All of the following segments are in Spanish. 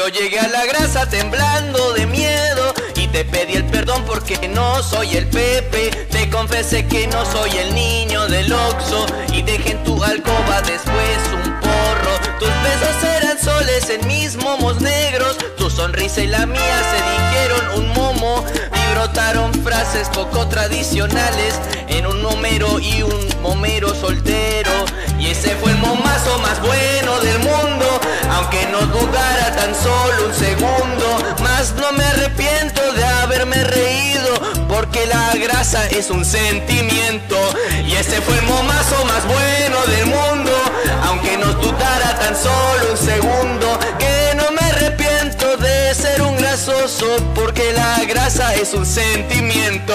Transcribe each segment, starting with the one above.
yo llegué a la grasa temblando de miedo y te pedí el perdón porque no soy el Pepe. Te confesé que no soy el niño del Oxxo y dejé en tu alcoba después un porro. Tus besos eran soles en mis momos negros, tu sonrisa y la mía se dijeron un momo y brotaron frases poco tradicionales en un momero y un momero soltero. Y ese fue el momazo más bueno del mundo, aunque no dudara tan solo un segundo. Mas no me arrepiento de haberme reído, porque la grasa es un sentimiento. Y ese fue el momazo más bueno del mundo, aunque no dudara tan solo un segundo. Que no me arrepiento de ser un grasoso, porque la grasa es un sentimiento.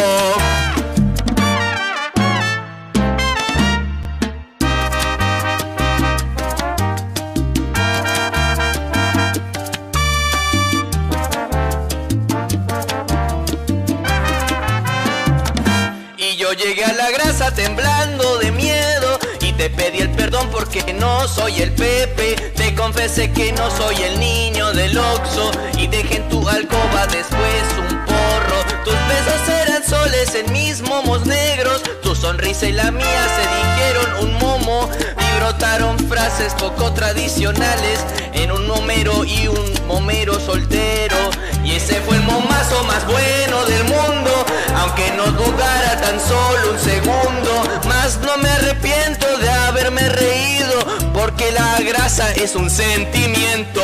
Yo llegué a la grasa temblando de miedo y te pedí el perdón porque no soy el Pepe. Te confesé que no soy el niño del Oxxo y dejé en tu alcoba después un porro. Tus besos eran soles en mis momos negros, tu sonrisa y la mía se dijeron un momo y brotaron frases poco tradicionales en un momero y un momero soltero. Y ese fue el momazo más bueno del mundo, aunque no dudara tan solo un segundo. Mas no me arrepiento de haberme reído, porque la grasa es un sentimiento.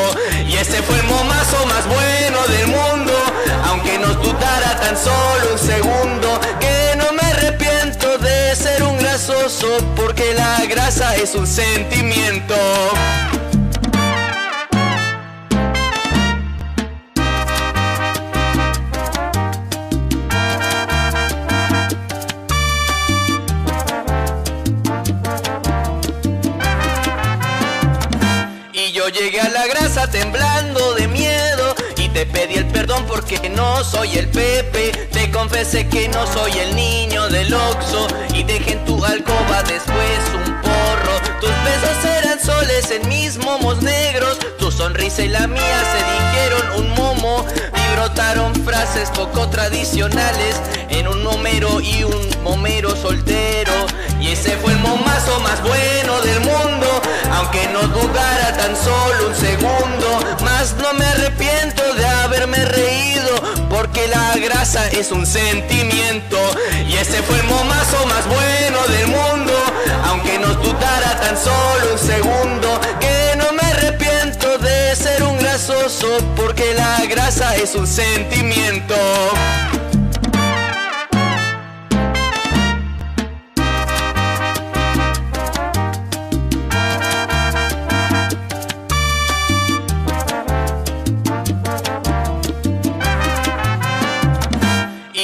Y ese fue el momazo más bueno del mundo, aunque no dudara tan solo un segundo. Que no me arrepiento de ser un grasoso, porque la grasa es un sentimiento. Yo llegué a la grasa temblando de miedo y te pedí el perdón porque no soy el Pepe. Te confesé que no soy el niño del Oxxo y dejé en tu alcoba después un porro. Tus besos eran soles en mis momos negros, tu sonrisa y la mía se dijeron un momo y brotaron frases poco tradicionales en un momero y un momero soltero. Y ese fue el momazo más bueno del mundo, aunque no dudara tan solo un segundo. Mas no me arrepiento de haberme reído, porque la grasa es un sentimiento. Y ese fue el momazo más bueno del mundo, aunque no dudara tan solo un segundo. Que no me arrepiento de ser un grasoso, porque la grasa es un sentimiento.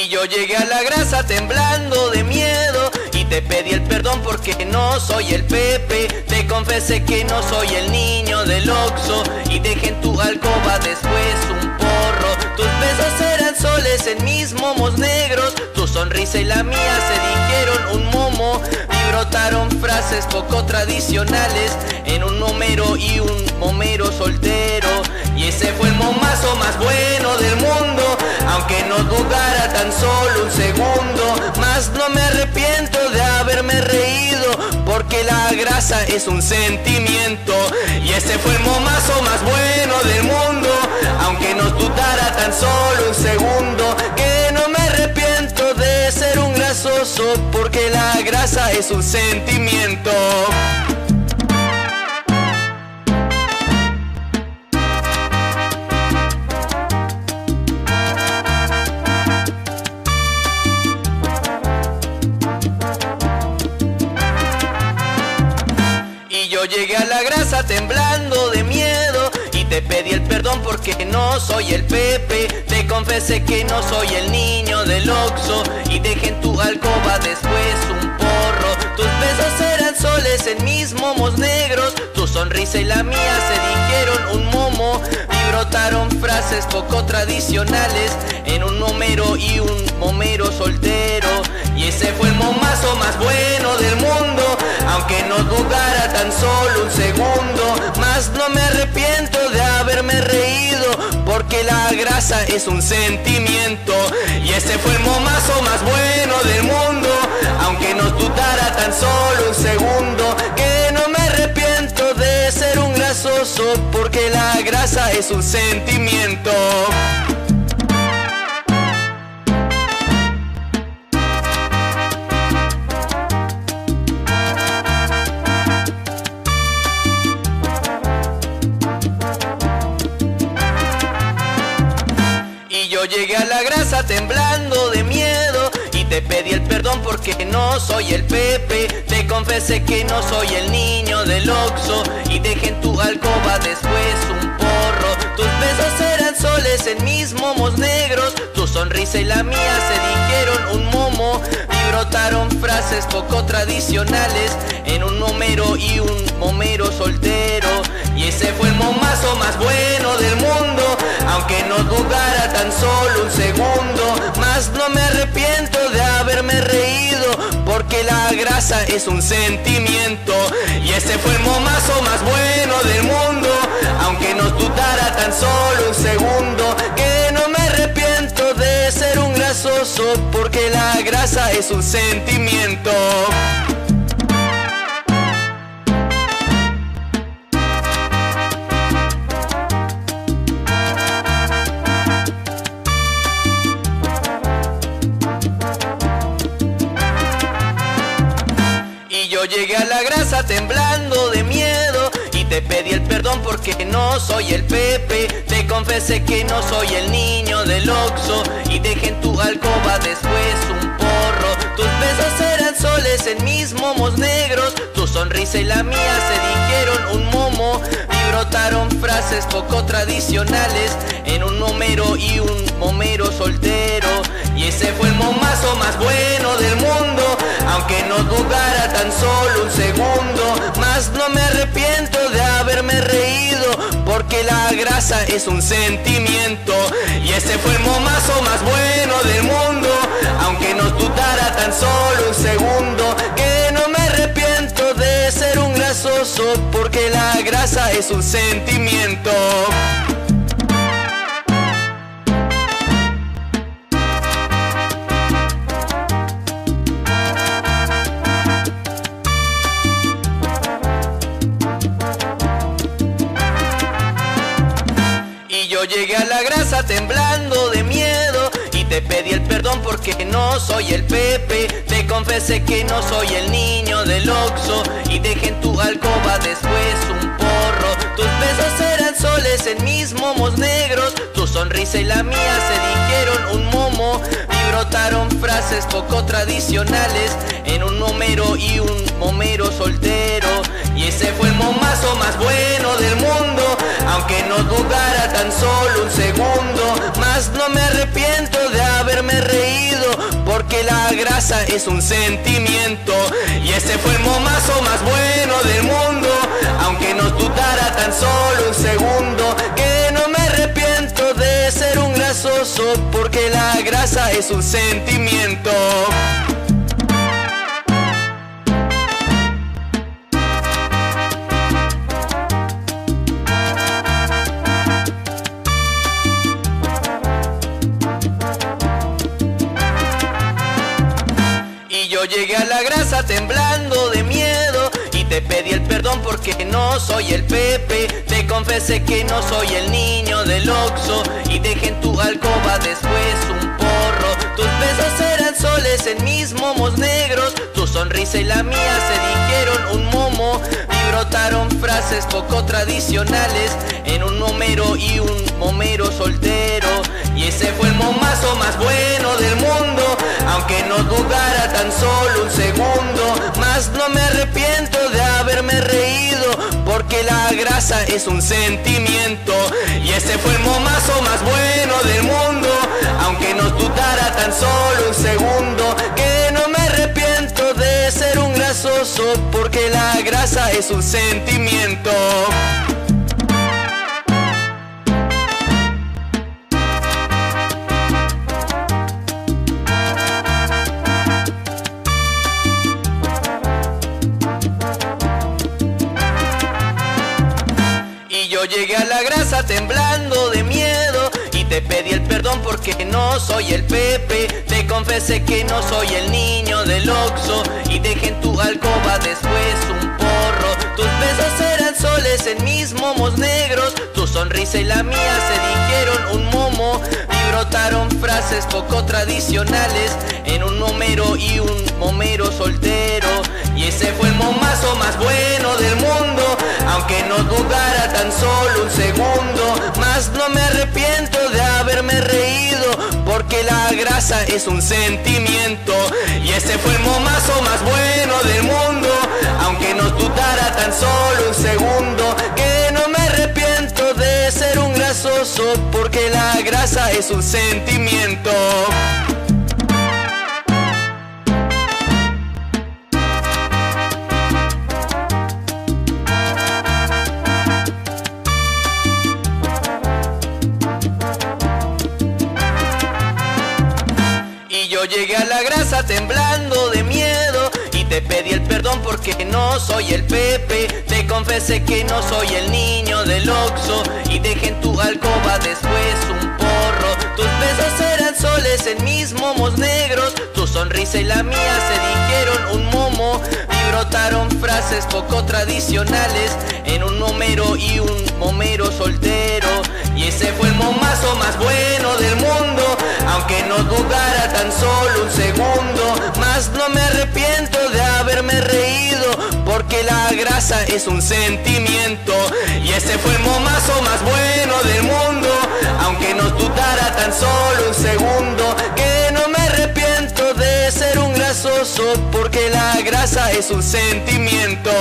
Yo llegué a la grasa temblando de miedo y te pedí el perdón porque no soy el Pepe. Te confesé que no soy el niño del Oxxo y dejé en tu alcoba después un porro. Tus besos eran soles en mis momos negros, tu sonrisa y la mía se dijeron un momo y brotaron frases poco tradicionales en un momero y un momero soltero. Y ese fue el momazo más bueno del mundo, aunque no dudara tan solo un segundo. Mas no me arrepiento de haberme reído, porque la grasa es un sentimiento. Y ese fue el momazo más bueno del mundo, aunque no dudara tan solo un segundo. Que no me arrepiento de ser un grasoso, porque la grasa es un sentimiento. Yo llegué a la grasa temblando de miedo y te pedí el perdón porque no soy el Pepe. Te confesé que no soy el niño del Oxxo y dejé en tu alcoba después un porro. Tus besos eran soles en mis momos negros, tu sonrisa y la mía se dijeron un momo y brotaron frases poco tradicionales en un momero y un momero soltero. Y ese fue el momazo más bueno del mundo, aunque no dudara tan solo un segundo. Mas no me arrepiento de haberme reído, grasa es un sentimiento. Y ese fue el momazo más bueno del mundo, aunque nos dudara tan solo un segundo. Que no me arrepiento de ser un grasoso, porque la grasa es un sentimiento. Yo llegué a la grasa temblando de miedo y te pedí el perdón porque no soy el Pepe. Te confesé que no soy el niño del Oxxo y dejé en tu alcoba después un porro. Tus besos eran soles en mis momos negros, tu sonrisa y la mía se dijeron un momo y brotaron frases poco tradicionales en un momero y un momero soltero. Y ese fue el momazo más bueno del mundo, aunque no dudara tan solo un segundo. Mas no me arrepiento de haberme reído, porque la grasa es un sentimiento. Y ese fue el momazo más bueno del mundo, aunque no dudara tan solo un segundo. Que no me arrepiento de ser un grasoso, porque la grasa es un sentimiento. Yo llegué a la grasa temblando de miedo y te pedí el perdón porque no soy el Pepe. Te confesé que no soy el niño del Oxxo y dejé en tu alcoba después un porro. Tus besos eran soles en mis momos negros, tu sonrisa y la mía se dijeron un momo y brotaron frases poco tradicionales en un momero y un momero soltero. Y ese fue el momazo más bueno del mundo, aunque no dudara tan solo un segundo. Mas no me arrepiento de haberme reído, porque la grasa es un sentimiento. Y ese fue el momazo más bueno del mundo, aunque no dudara tan solo un segundo. Que no me arrepiento de ser un grasoso, porque la grasa es un sentimiento. Yo llegué a la grasa temblando de miedo y te pedí el perdón porque no soy el Pepe. Te confesé que no soy el niño del Oxxo y dejé en tu alcoba después un porro. Tus besos eran soles en mis momos negros, tu sonrisa y la mía se dijeron un momo y brotaron frases poco tradicionales en un momero y un momero soltero. Y ese fue el momazo más bueno del mundo, aunque no dudara tan solo un segundo. Mas no me arrepiento de haberme reído, porque la grasa es un sentimiento. Y ese fue el momazo más bueno del mundo, aunque no dudara tan solo un segundo. Que no me arrepiento de ser un grasoso, porque la grasa es un sentimiento. Yo llegué a la grasa temblando de miedo y te pedí el perdón porque no soy el Pepe. Te confesé que no soy el niño del Oxxo y dejé en tu alcoba después un porro. Tus besos eran soles en mis momos negros, tu sonrisa y la mía se dijeron un momo y brotaron frases poco tradicionales en un momero y un momero soltero. Y ese fue el momazo más bueno del mundo, aunque no dudara tan solo un segundo. Mas no me arrepiento de haberme reído, porque la grasa es un sentimiento. Y ese fue el momazo más bueno del mundo, aunque no dudara tan solo un segundo. Que no me arrepiento de ser un grasoso, porque la grasa es un sentimiento. Yo llegué a la grasa temblando de miedo y te pedí el perdón porque no soy el Pepe. Te confesé que no soy el niño del Oxxo y dejé en tu alcoba después un porro. Tus besos eran soles en mis momos negros, tu sonrisa y la mía se dijeron un momo y brotaron frases poco tradicionales en un momero y un momero soltero. Y ese fue el momazo más bueno del mundo, aunque no dudara tan solo un segundo. Mas no me arrepiento de haberme reído, porque la grasa es un sentimiento. Y ese fue el momazo más bueno del mundo, aunque no dudara tan solo un segundo. Que no me arrepiento de ser un grasoso, porque la grasa es un sentimiento. Yo llegué a la grasa temblando de miedo y te pedí el perdón porque no soy el Pepe. Te confesé que no soy el niño del Oxxo y dejé en tu alcoba después un porro. Tus besos eran soles en mis momos negros, tu sonrisa y la mía se dijeron un momo y brotaron frases poco tradicionales en un momero y un momero soltero. Y ese fue el momazo más bueno del mundo, aunque no dudara tan solo un segundo. Mas no me arrepiento de haberme reído, porque la grasa es un sentimiento. Y ese fue el momazo más bueno del mundo, aunque no dudara tan solo un segundo. Que no me arrepiento de ser un grasoso, porque la grasa es un sentimiento.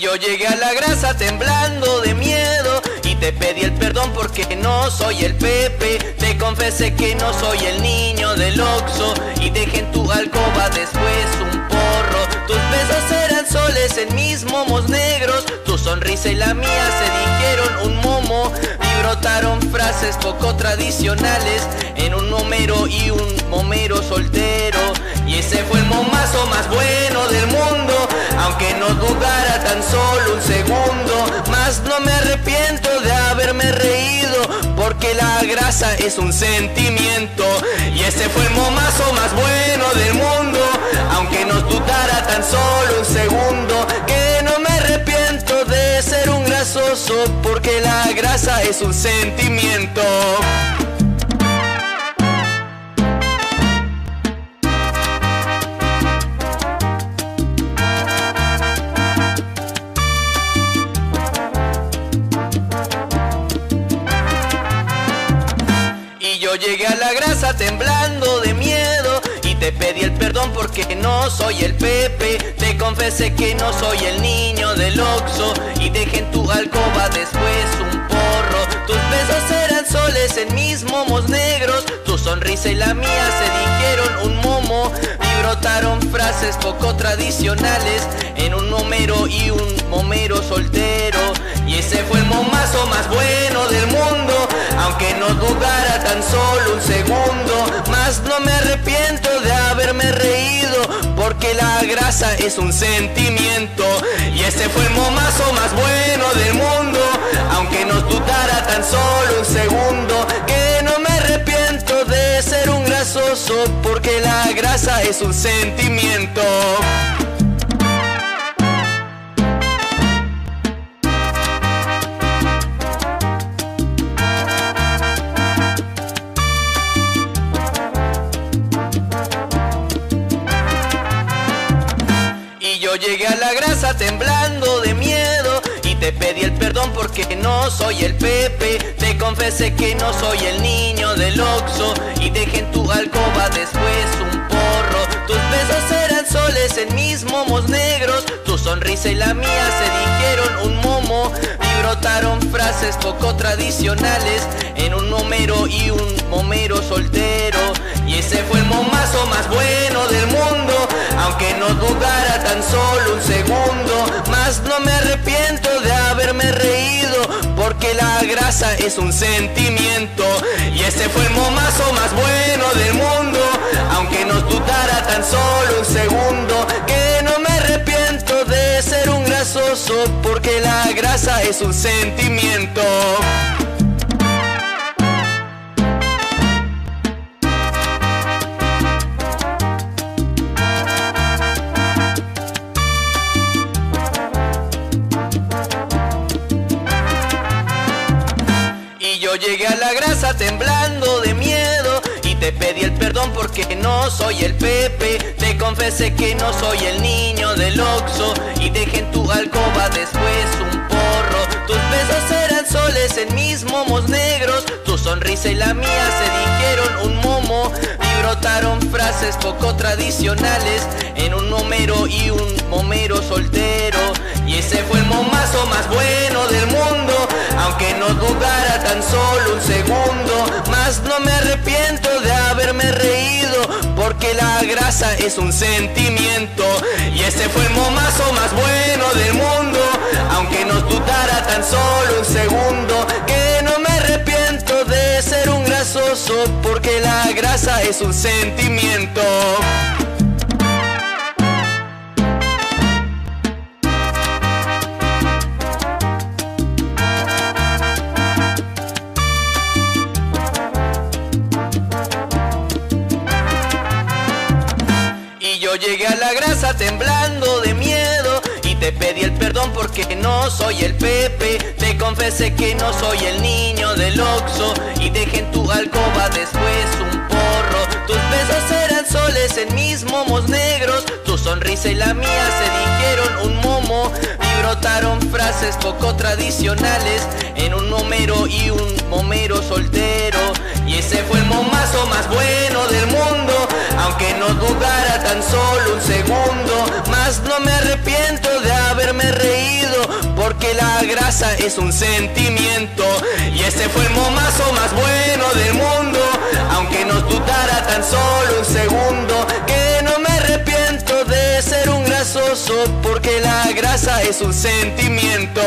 Yo llegué a la grasa temblando de miedo y te pedí el perdón porque no soy el Pepe. Te confesé que no soy el niño del Oxxo y dejé en tu alcoba después un porro. Tus besos eran soles en mis momos negros, tu sonrisa y la mía se dijeron un momo y brotaron frases poco tradicionales en un momero y un momero soltero. Y ese fue el momazo más bueno del mundo, aunque no dudara tan solo un segundo. Mas no me arrepiento de haberme reído, porque la grasa es un sentimiento. Y ese fue el momazo más bueno del mundo, aunque no dudara tan solo un segundo. Que no me arrepiento de ser un grasoso, porque la grasa es un sentimiento. Yo llegué a la grasa temblando de miedo y te pedí el perdón porque no soy el Pepe. Te confesé que no soy el niño del Oxxo y dejé en tu alcoba después un porro. Tus besos eran soles en mis momos negros, tu sonrisa y la mía se dijeron un momo y brotaron frases poco tradicionales en un momero y un momero soltero. Y ese fue el momazo más bueno del mundo, aunque no dudara tan solo un segundo. Mas no me arrepiento de haberme reído, porque la grasa es un sentimiento. Y ese fue el momazo más bueno del mundo, aunque no dudara tan solo un segundo. Que no me arrepiento de ser un grasoso, porque la grasa es un sentimiento. Yo llegué a la grasa temblando de miedo y te pedí el perdón porque no soy el Pepe. Te confesé que no soy el niño del Oxxo y dejé en tu alcoba después un porro. Tus besos eran soles en mis momos negros, tu sonrisa y la mía se dijeron un momo y brotaron frases poco tradicionales en un momero y un momero soltero. Y ese fue el momazo más bueno del mundo, aunque no dudara tan solo un segundo. Mas no me arrepiento de haberme reído, porque la grasa es un sentimiento. Y ese fue el momazo más bueno del mundo, aunque nos dudara tan solo un segundo, que no me arrepiento de ser un grasoso, porque la grasa es un sentimiento. Yo llegué a la grasa temblando de miedo y te pedí el perdón porque no soy el Pepe. Te confesé que no soy el niño del Oxxo y dejé en tu alcoba después un porro. Tus besos eran soles en mis momos negros, tu sonrisa y la mía se dijeron un momo y brotaron frases poco tradicionales en un momero y un momero soltero. Y ese fue el momazo más bueno del mundo, aunque no dudara tan solo un segundo. Mas no me arrepiento de haberme reído, porque la grasa es un sentimiento. Y ese fue el momazo más bueno del mundo, aunque no dudara tan solo un segundo, que no me arrepiento de ser un grasoso, porque la grasa es un sentimiento. Yo llegué a la grasa temblando de miedo y te pedí el perdón porque no soy el Pepe. Te confesé que no soy el niño del Oxxo y dejé en tu alcoba después un porro. Tus besos eran soles en mis momos negros, tu sonrisa y la mía se dijeron un momo y brotaron frases poco tradicionales en un momero y un momero soltero. Y ese fue el momazo más bueno del mundo, aunque no dudara tan solo un segundo. Mas no me arrepiento de haberme reído, porque la grasa es un sentimiento. Y ese fue el momazo más bueno del mundo, aunque no dudara tan solo un segundo, que no me arrepiento de ser un grasoso, porque la grasa es un sentimiento.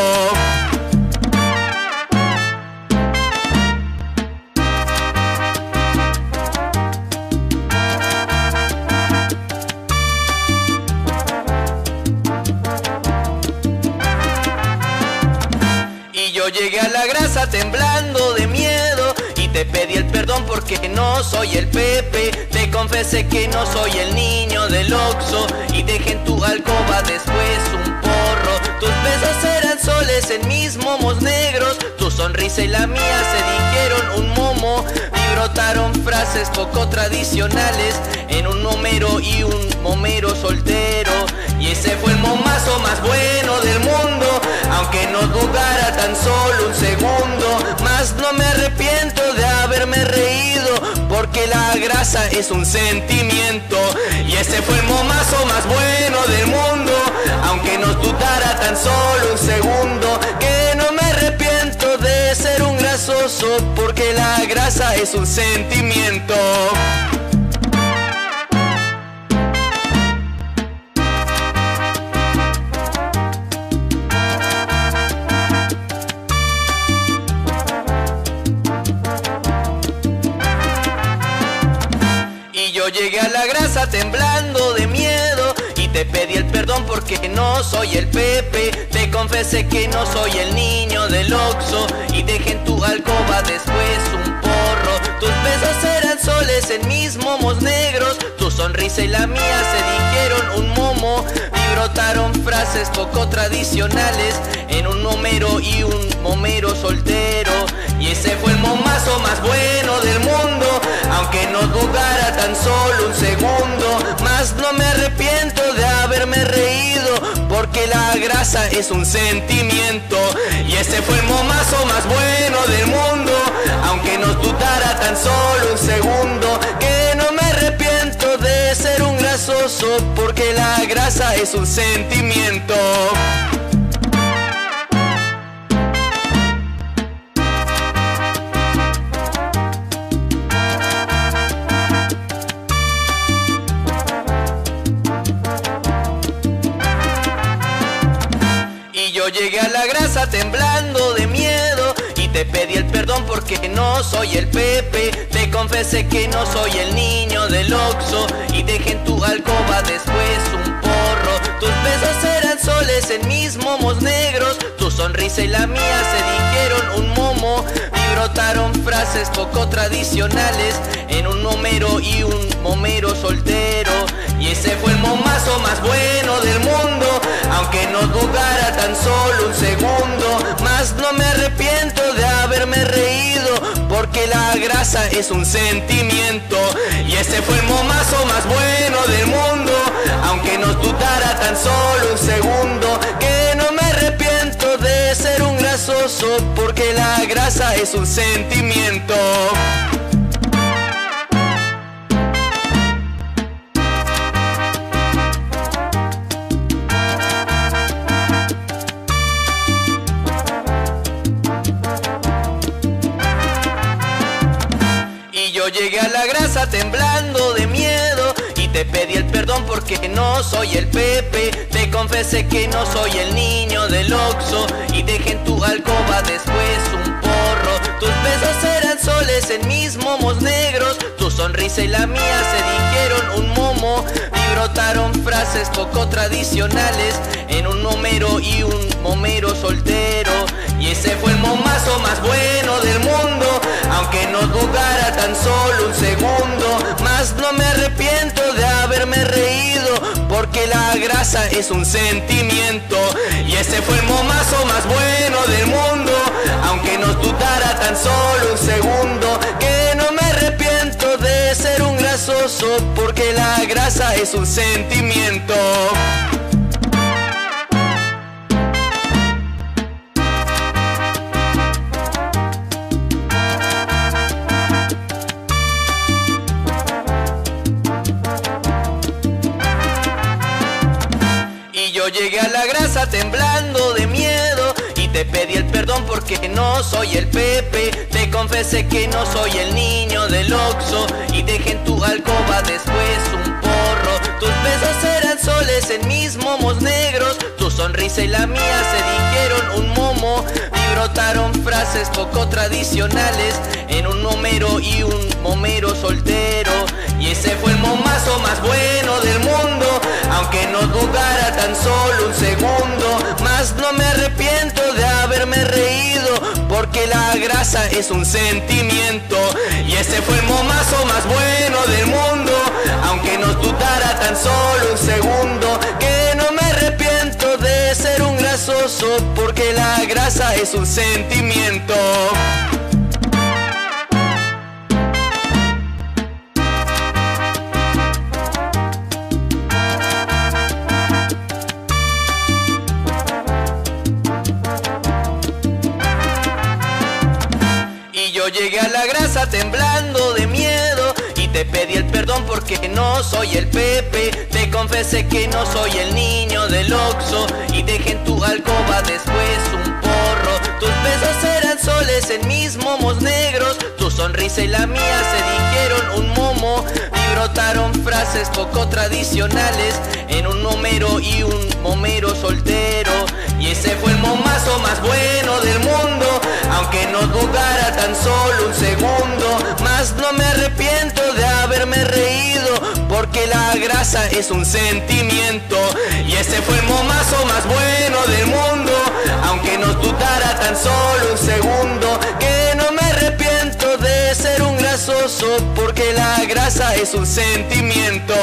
Yo llegué a la grasa temblando de miedo y te pedí el perdón porque no soy el Pepe. Te confesé que no soy el niño del Oxxo y dejé en tu alcoba después un porro. Tus besos eran soles en mis momos negros, tu sonrisa y la mía se dijeron un momo y brotaron frases poco tradicionales en un momero y un momero soltero. Y ese fue el momazo más bueno del mundo, aunque no dudara tan solo un segundo. Mas no me arrepiento de haberme reído, porque la grasa es un sentimiento. Y ese fue el momazo más bueno del mundo, aunque no dudara tan solo un segundo, que no me arrepiento de ser un grasoso, porque la grasa es un sentimiento. Yo llegué a la grasa temblando de miedo y te pedí el perdón porque no soy el Pepe. Te confesé que no soy el niño del Oxxo y dejé en tu alcoba después un porro. Tus besos eran soles en mis momos negros, tu sonrisa y la mía se dijeron un momo y brotaron frases poco tradicionales en un momero y un momero soltero. Y ese fue el momazo más bueno del mundo, aunque no dudara tan solo un segundo. Mas no me arrepiento de haberme reído, porque la grasa es un sentimiento. Y ese fue el momazo más bueno del mundo, aunque no dudara tan solo un segundo, que no me arrepiento de ser un grasoso, porque la grasa es un sentimiento. Yo llegué a la grasa temblando de miedo pedí el perdón porque no soy el Pepe. Te confesé que no soy el niño del Oxxo y dejé en tu alcoba después un porro. Tus besos eran soles en mis momos negros, tu sonrisa y la mía se dijeron un momo y brotaron frases poco tradicionales en un momero y un momero soltero. Y ese fue el momazo más bueno del mundo, aunque no dudara tan solo un segundo. Mas no me arrepiento de haberme reído, porque la grasa es un sentimiento. Y ese fue el momazo más bueno del mundo, aunque no dudara tan solo un segundo. Que no me arrepiento de ser un grasoso, porque la grasa es un sentimiento. Yo llegué a la grasa temblando de miedo y te pedí el perdón porque no soy el Pepe. Te confesé que no soy el niño del Oxxo y dejé en tu alcoba después un porro. Tus besos eran soles en mis momos negros, tu sonrisa y la mía se dijeron un momo y brotaron frases poco tradicionales en un momero y un momero soltero. Y ese fue el momazo más bueno del mundo, aunque no dudara tan solo un segundo. Mas no me arrepiento de haberme reído, porque la grasa es un sentimiento. Y ese fue el momazo más bueno del mundo, aunque no dudara tan solo un segundo. Que no me arrepiento de ser un grasoso, porque la grasa es un sentimiento. Yo llegué a la grasa temblando de miedo y te pedí el perdón porque no soy el Pepe. Te confesé que no soy el niño del Oxxo y dejé en tu alcoba después un porro. Tus besos eran soles en mis momos negros, tu sonrisa y la mía se dijeron un momo y brotaron frases poco tradicionales en un momero y un momero soltero. Y ese fue el momazo más bueno del mundo, aunque no dudara tan solo un segundo. Mas no me arrepiento de haberme reído, porque la grasa es un sentimiento. Y ese fue el momazo más bueno del mundo, aunque no dudara tan solo un segundo. Que no me arrepiento de ser un grasoso, porque la grasa es un sentimiento. Yo llegué a la grasa temblando de miedo y te pedí el perdón porque no soy el Pepe. Te confesé que no soy el niño del Oxxo y dejé en tu alcoba después un porro. Tus besos eran soles en mis momos negros, tu sonrisa y la mía se dijeron un momo y brotaron frases poco tradicionales en un momero y un momero soltero. Y ese fue el momazo más bueno del mundo, aunque no dudara tan solo un segundo. Mas no me arrepiento de haberme reído, porque la grasa es un sentimiento. Y ese fue el momazo más bueno del mundo, aunque no dudara tan solo un segundo. Que no me arrepiento de ser un grasoso, porque la grasa es un sentimiento.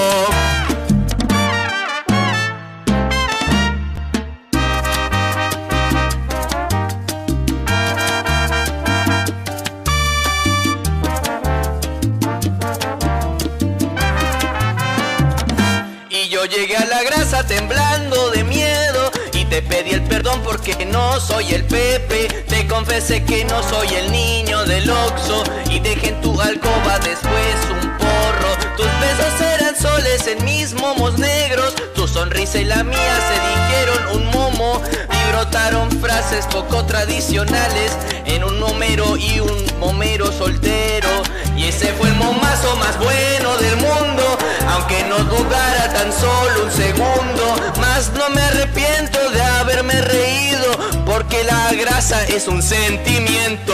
Yo llegué a la grasa temblando de miedo y te pedí el perdón porque no soy el Pepe. Te confesé que no soy el niño del Oxxo y dejé en tu alcoba después un porro. Tus besos eran soles en mis momos negros, tu sonrisa y la mía se dijeron un momo y brotaron frases poco tradicionales en un momero y un momero soltero. Y ese fue el momazo más bueno del mundo, aunque no dudara tan solo un segundo. Mas no me arrepiento de haberme reído, porque la grasa es un sentimiento.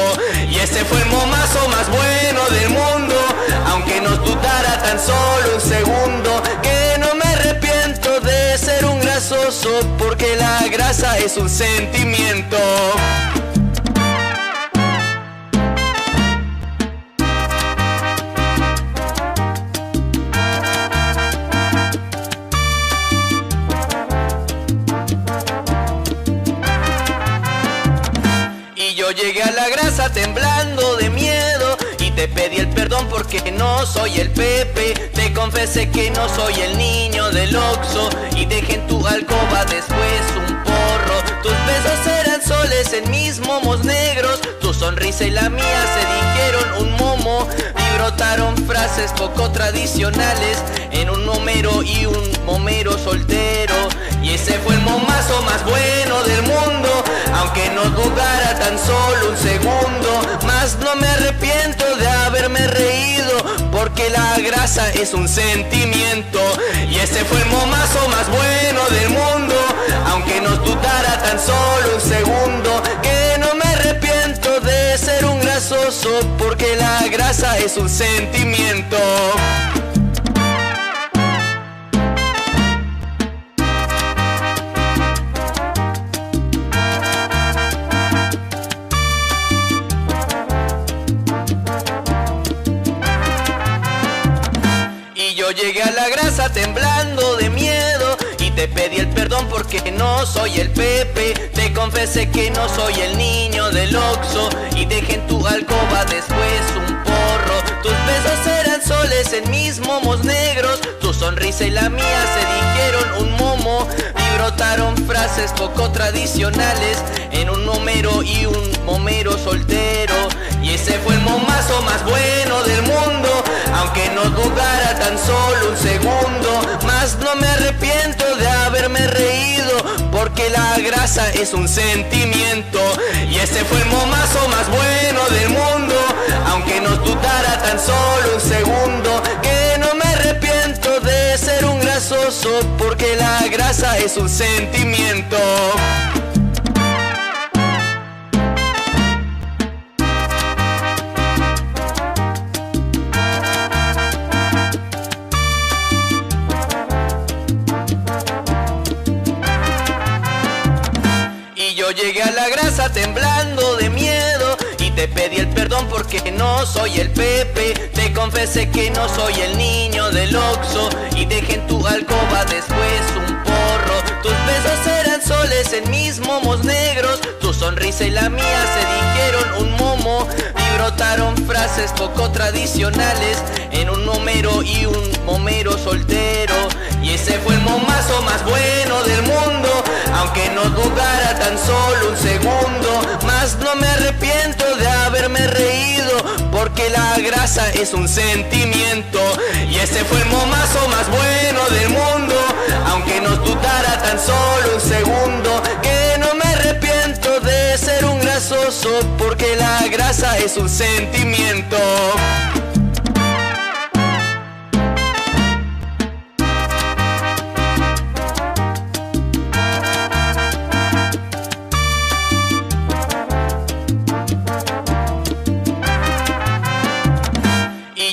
Y ese fue el momazo más bueno del mundo, aunque nos dudara tan solo un segundo. Que no me arrepiento de ser un grasoso, porque la grasa es un sentimiento. Yo llegué a la grasa temblando de miedo y te pedí el perdón porque no soy el Pepe. Te confesé que no soy el niño del Oxxo y dejé en tu alcoba después un porro. Tus besos eran soles en mis momos negros, tu sonrisa y la mía se dijeron un momo. Y brotaron frases poco tradicionales en un momero y un momero soltero. Y ese fue el momazo más bueno del mundo, aunque no dudara tan solo un segundo. Mas no me arrepiento de haberme reído, porque la grasa es un sentimiento. Y ese fue el momazo más bueno del mundo, aunque no dudara tan solo un segundo. Que no me arrepiento de ser un grasoso, porque la grasa es un sentimiento. Yo llegué a la grasa temblando de miedo y te pedí el perdón porque no soy el Pepe. Te confesé que no soy el niño del Oxxo y dejé en tu alcoba después un porro. Tus besos eran soles en mis momos negros, tu sonrisa y la mía se dijeron un momo. Y brotaron frases poco tradicionales en un momero y un momero soltero. Y ese fue el momazo más bueno del mundo, aunque no dudara tan solo un segundo. Mas no me arrepiento de haberme reído, porque la grasa es un sentimiento. Y ese fue el momazo más bueno del mundo, aunque no dudara tan solo un segundo. Que no me arrepiento de ser un grasoso, porque la grasa es un sentimiento. Yo llegué a la grasa temblando de miedo y te pedí el perdón porque no soy el Pepe. Te confesé que no soy el niño del Oxxo y dejé en tu alcoba después un porro. Tus besos eran soles en mis momos negros, tu sonrisa y la mía se dijeron un momo. Y brotaron frases poco tradicionales en un momero y un momero soltero. Y ese fue el momazo más bueno del mundo, aunque no dudara tan solo un segundo. Mas no me arrepiento de haberme reído, porque la grasa es un sentimiento. Y ese fue el momazo más bueno del mundo, aunque no dudara tan solo un segundo. Que no me arrepiento de ser un grasoso, porque la grasa es un sentimiento.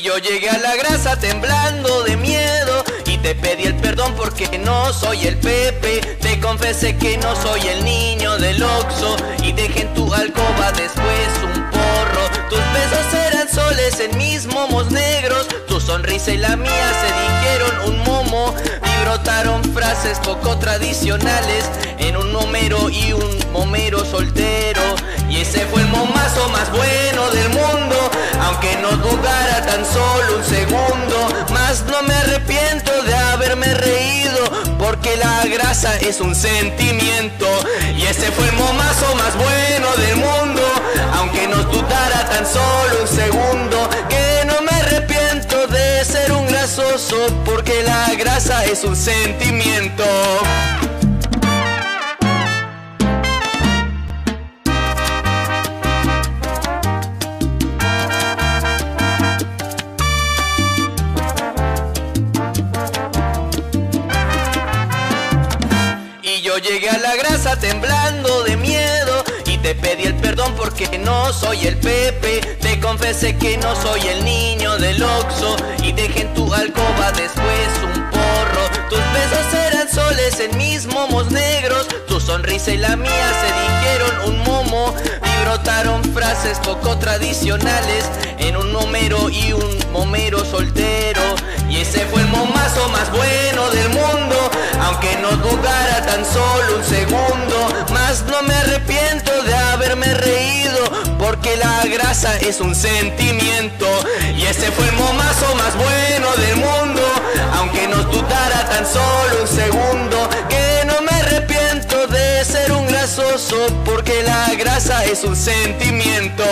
Yo llegué a la grasa temblando de miedo y te pedí el perdón porque no soy el Pepe. Te confesé que no soy el niño del Oxxo y dejé en tu alcoba después un porro. Tus besos eran soles en mis momos negros, tu sonrisa y la mía se dijeron un momo. Y brotaron frases poco tradicionales en un momero y un momero soltero. Y ese fue el momazo más bueno del mundo, aunque no dudara tan solo un segundo. Mas no me arrepiento de haberme reído, porque la grasa es un sentimiento. Y ese fue el momazo más bueno del mundo, aunque no dudara tan solo un segundo. Que no me arrepiento de ser un grasoso, porque la grasa es un sentimiento. Yo llegué a la grasa temblando de miedo y te pedí perdón porque no soy el Pepe. Te confesé que no soy el niño del Oxxo y dejé en tu alcoba después un porro. Tus besos eran soles en mis momos negros, tu sonrisa y la mía se dijeron un momo y brotaron frases poco tradicionales en un momero y un momero soltero. Y ese fue el momazo más bueno del mundo, aunque no dudara tan solo un segundo. Mas no me arrepiento de haberme reído, porque la grasa es un sentimiento. Y ese fue el momazo más bueno del mundo, aunque no dudara tan solo un segundo. Que no me arrepiento de ser un grasoso, porque la grasa es un sentimiento.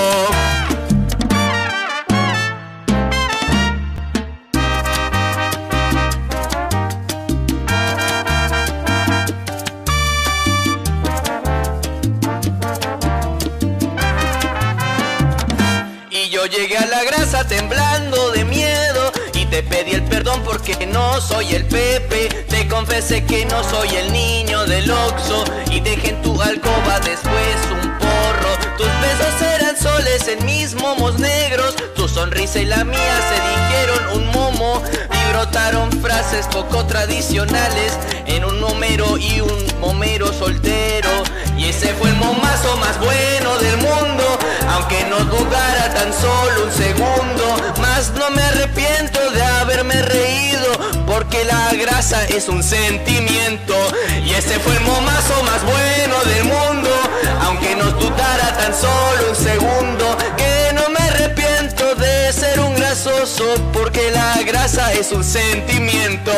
Yo llegué a la grasa temblando de miedo y te pedí el perdón porque no soy el Pepe. Te confesé que no soy el niño del Oxxo y dejé en tu alcoba después un porro. Tus besos eran soles en mis momos negros, tu sonrisa y la mía se dijeron un momo y brotaron frases poco tradicionales en un momero y un momero soltero. Y ese fue el momazo más bueno del mundo, aunque no dudara tan solo un segundo. Mas no me arrepiento de haberme reído, porque la grasa es un sentimiento. Y ese fue el momazo más bueno del mundo, aunque no dudara tan solo un segundo. Que no me arrepiento de ser un grasoso, porque la grasa es un sentimiento.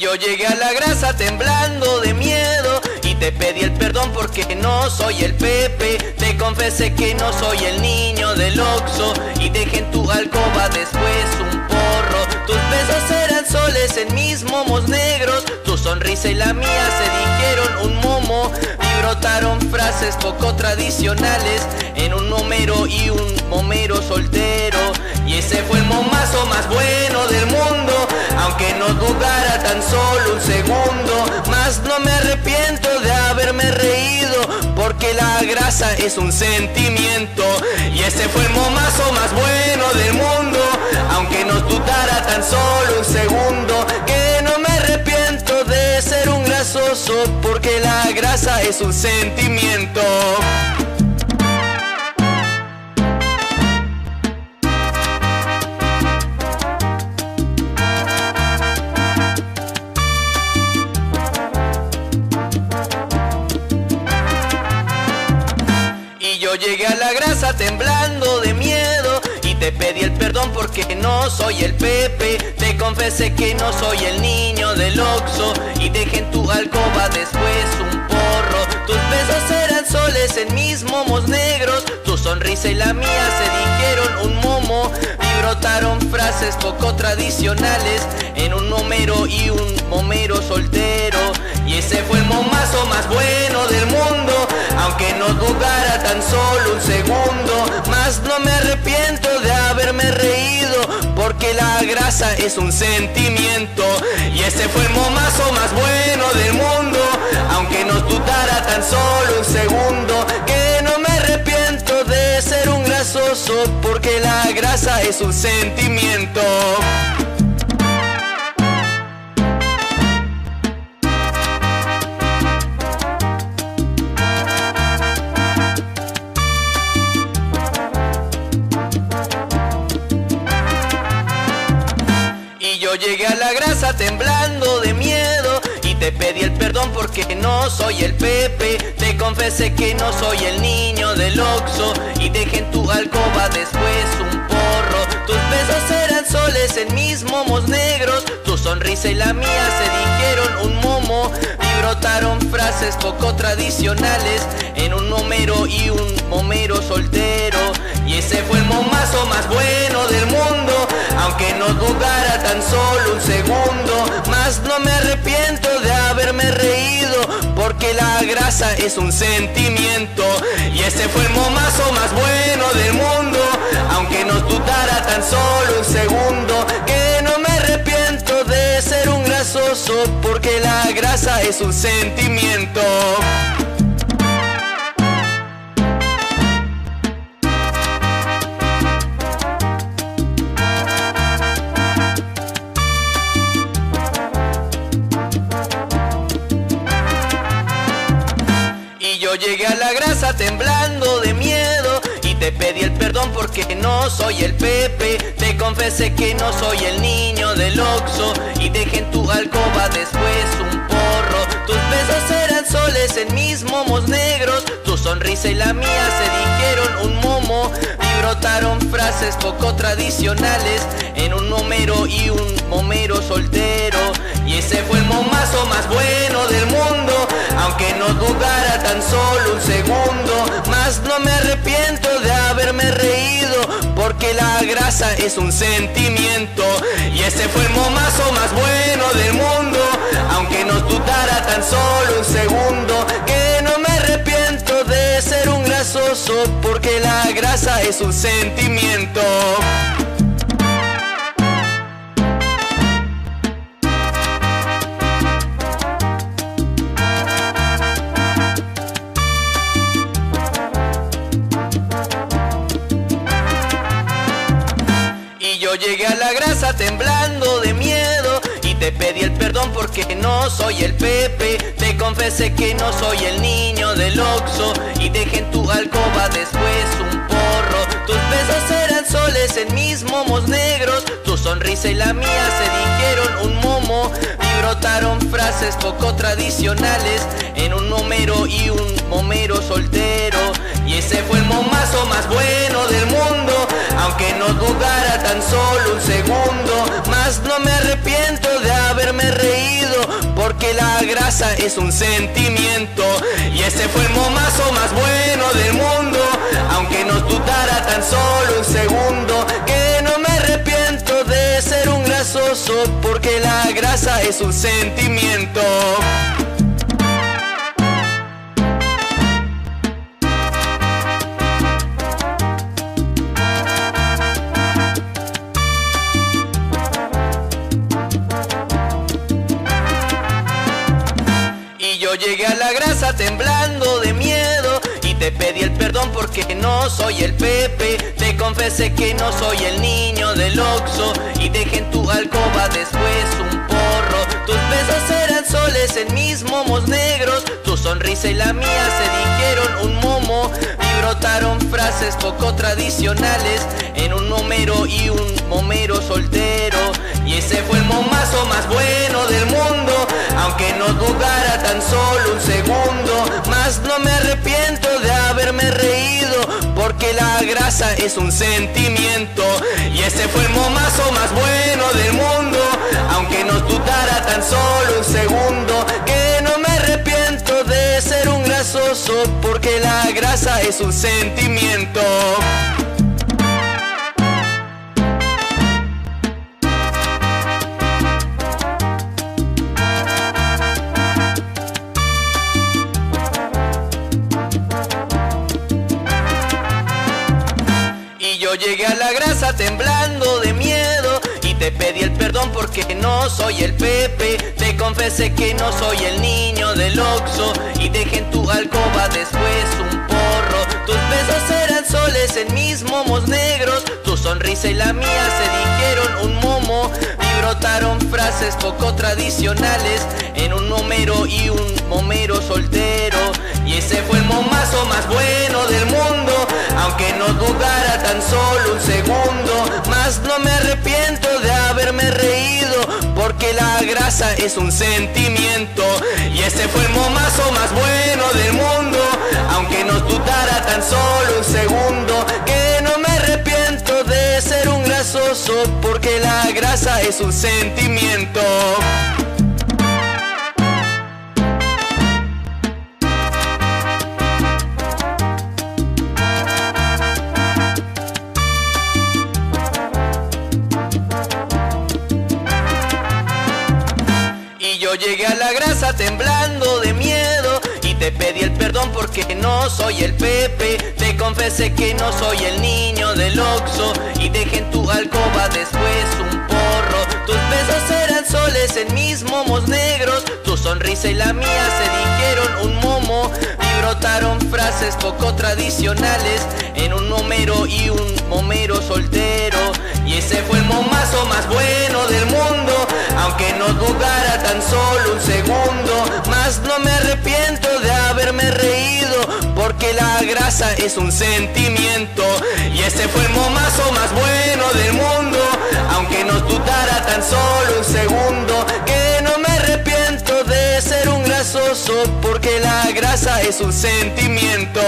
Yo llegué a la grasa temblando de miedo y te pedí el perdón porque no soy el Pepe. Te confesé que no soy el niño del Oxxo y dejé en tu alcoba después un porro. Tus besos eran soles en mis momos negros, tu sonrisa y la mía se dijeron un momo y brotaron frases poco tradicionales en un momero y un momero soltero. Y ese fue el momazo más bueno del mundo, aunque no dudara tan solo un segundo. Mas no me arrepiento de haberme reído, porque la grasa es un sentimiento. Y ese fue el momazo más bueno del mundo, aunque no dudara tan solo un segundo. Que no me arrepiento de ser un grasoso, porque la grasa es un sentimiento. Yo llegué a la grasa temblando de miedo y te pedí el perdón porque no soy el Pepe. Te confesé que no soy el niño del Oxxo y dejé en tu alcoba después un porro. Tus besos eran soles en mis momos negros, tu sonrisa y la mía se dijeron un momo y brotaron frases poco tradicionales en un momero y un momero soltero. Y ese fue el momazo más bueno del mundo, aunque no dudara tan solo un segundo. Mas no me arrepiento de haberme reído, porque la grasa es un sentimiento. Y ese fue el momazo más bueno del mundo, aunque no dudara tan solo un segundo. Que no me arrepiento de ser un grasoso, porque la grasa es un sentimiento. Yo llegué a la grasa temblando de miedo y te pedí el perdón porque no soy el Pepe. Te confesé que no soy el niño del Oxxo y dejé en tu alcoba después un porro. Tus besos eran soles en mis momos negros, tu sonrisa y la mía se dijeron un momo y brotaron frases poco tradicionales en un momero y un momero soltero. Y ese fue el momazo más bueno del mundo, aunque no dudara tan solo un segundo. Mas no me arrepiento de haberme reído, porque porque la grasa es un sentimiento. Y ese fue el momazo más bueno del mundo, aunque nos dudara tan solo un segundo, que no me arrepiento de ser un grasoso, porque la grasa es un sentimiento. Yo llegué a la grasa temblando de miedo y te pedí el perdón porque no soy el Pepe. Te confesé que no soy el niño del Oxxo y dejé en tu alcoba después un porro. Tus besos eran soles en mis momos negros, tu sonrisa y la mía se dijeron un momo y brotaron frases poco tradicionales en un momero y un momero soltero. Y ese fue el momazo más bueno del mundo, aunque no dudara tan solo un segundo. Mas no me arrepiento de haberme reído, porque la grasa es un sentimiento. Y ese fue el momazo más bueno del mundo, aunque no dudara tan solo un segundo, que no me arrepiento de ser un grasoso, porque la grasa es un sentimiento. Yo llegué a la grasa temblando de miedo y te pedí el perdón porque no soy el Pepe. Te confesé que no soy el niño del Oxxo y dejé en tu alcoba después un porro. Tus besos eran soles en mis momos negros, tu sonrisa y la mía se dijeron un momo y brotaron frases poco tradicionales en un momero y un momero soltero. Y ese fue el momazo más bueno del mundo, aunque no dudara tan solo un segundo. Mas no me arrepiento de haberme reído, porque la grasa es un sentimiento. Y ese fue el momazo más bueno del mundo, aunque no dudara tan solo un segundo, que no me arrepiento de ser un grasoso, porque la grasa es un sentimiento. Yo llegué a la grasa temblando de miedo y te pedí el perdón porque no soy el Pepe. Te confesé que no soy el niño del Oxxo y dejé en tu alcoba después un porro. Tus besos eran soles en mis momos negros, tu sonrisa y la mía se dijeron un momo y brotaron frases poco tradicionales en un momero y un momero soltero. Y ese fue el momazo más bueno del mundo, aunque no dudara tan solo un segundo. Mas no me arrepiento de haberme reído, porque la grasa es un sentimiento. Y ese fue el momazo más bueno del mundo, aunque no dudara tan solo un segundo, que no me arrepiento de ser un grasoso, porque la grasa es un sentimiento. Yo llegué a la grasa temblando de miedo y te pedí el perdón porque no soy el Pepe. Te confesé que no soy el niño del Oxxo y dejé en tu alcoba después un porro. Tus besos eran soles en mis momos negros, tu sonrisa y la mía se dijeron un momo y brotaron frases poco tradicionales en un momero y un momero soltero. Y ese fue el momazo más bueno del mundo, aunque no dudara tan solo un segundo. Mas no me arrepiento de haberme reído, porque la grasa es un sentimiento. Y ese fue el momazo más bueno del mundo, aunque no dudara tan solo un segundo, que no me arrepiento de ser un grasoso, porque la grasa es un sentimiento. Yo llegué a la grasa temblando de miedo te pedí el perdón porque no soy el Pepe. Te confesé que no soy el niño del Oxxo y dejé en tu alcoba después un porro. Tus besos eran soles en mis momos negros, tu sonrisa y la mía se dijeron un momo y brotaron frases poco tradicionales en un momero y un momero soltero. Y ese fue el momazo más bueno del mundo, aunque no dudara tan solo un segundo. Mas no me arrepiento de haberme reído, porque la grasa es un sentimiento. Y ese fue el momazo más bueno del mundo, aunque no dudara tan solo un segundo. Que no me arrepiento de ser un grasoso, porque la grasa es un sentimiento.